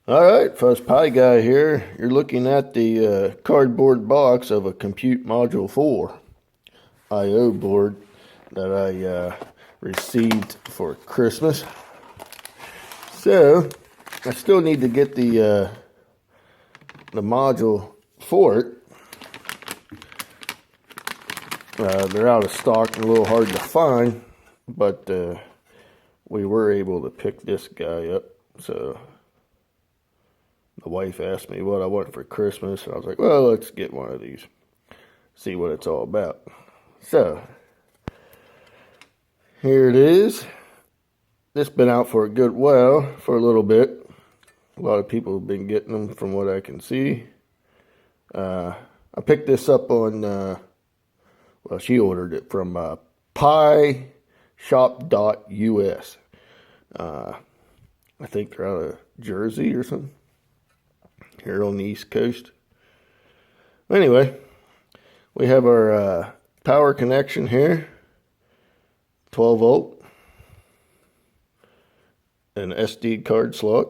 Alright, Fuzz Pie Guy here. You're looking at the cardboard box of a Compute Module 4 I.O. board that I received for Christmas. So, I still need to get the module for it. They're out of stock and a little hard to find, but we were able to pick this guy up. So the wife asked me what I want for Christmas, and I was like, well, let's get one of these, see what it's all about. So here it is. This has been out for a good while, for a little bit. A lot of people have been getting them from what I can see. I picked this up on, well, she ordered it from pieshop.us. I think they're out of Jersey or something, here on the East Coast. Anyway, we have our power connection here, 12 volt, an SD card slot.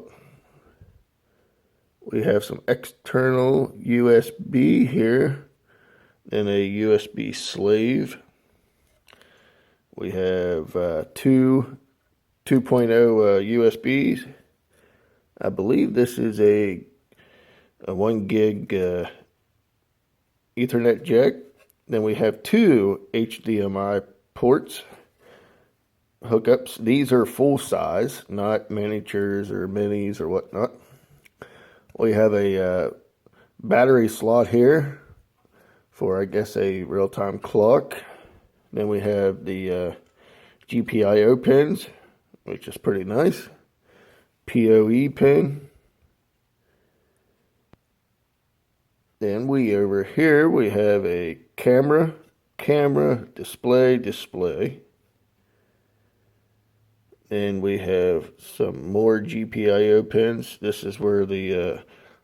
We have some external USB here, and a USB slave. We have two 2.0 USBs. I believe this is a 1 gig Ethernet jack. Then we have two HDMI ports, hookups. These are full size, not miniatures or minis or whatnot. We have a battery slot here for, I guess, a real-time clock. Then we have the GPIO pins, which is pretty nice. PoE pin. Then over here we have a camera, display. Then we have some more GPIO pins. This is where the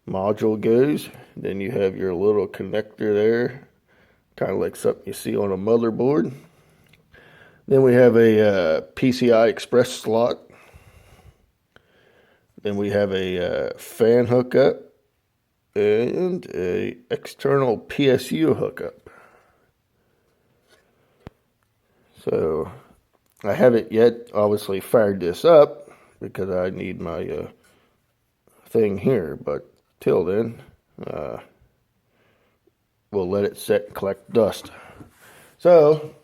module goes. Then you have your little connector there, kind of like something you see on a motherboard. Then we have a PCI Express slot. Then we have a fan hookup and a external PSU hookup. So I haven't yet obviously fired this up because I need my thing here, but till then we'll let it set and collect dust. So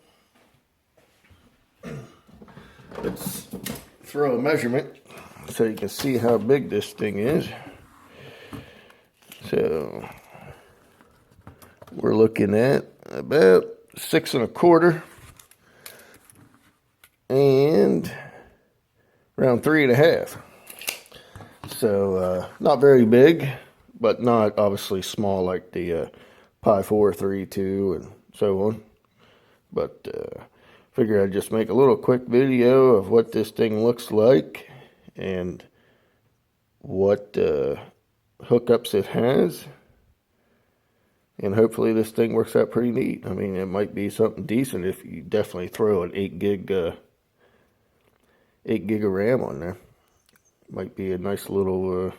let's throw a measurement so you can see how big this thing is. So we're looking at about 6 1/4 and around 3 1/2. So not very big, but not obviously small like the Pi 4, 3, 2 and so on. But figure I'd just make a little quick video of what this thing looks like and what hookups it has, and hopefully this thing works out pretty neat. I mean, it might be something decent if you definitely throw an 8 gig of RAM on there. Might be a nice little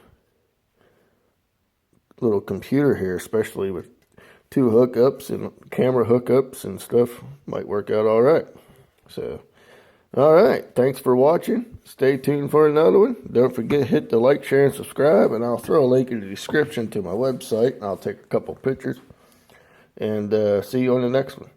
computer here, especially with 2 hookups and camera hookups and stuff. Might work out all right. So all right, thanks for watching. Stay tuned for another one. Don't forget, hit the like, share, and subscribe, and I'll throw a link in the description to my website. I'll take a couple pictures, and see you on the next one.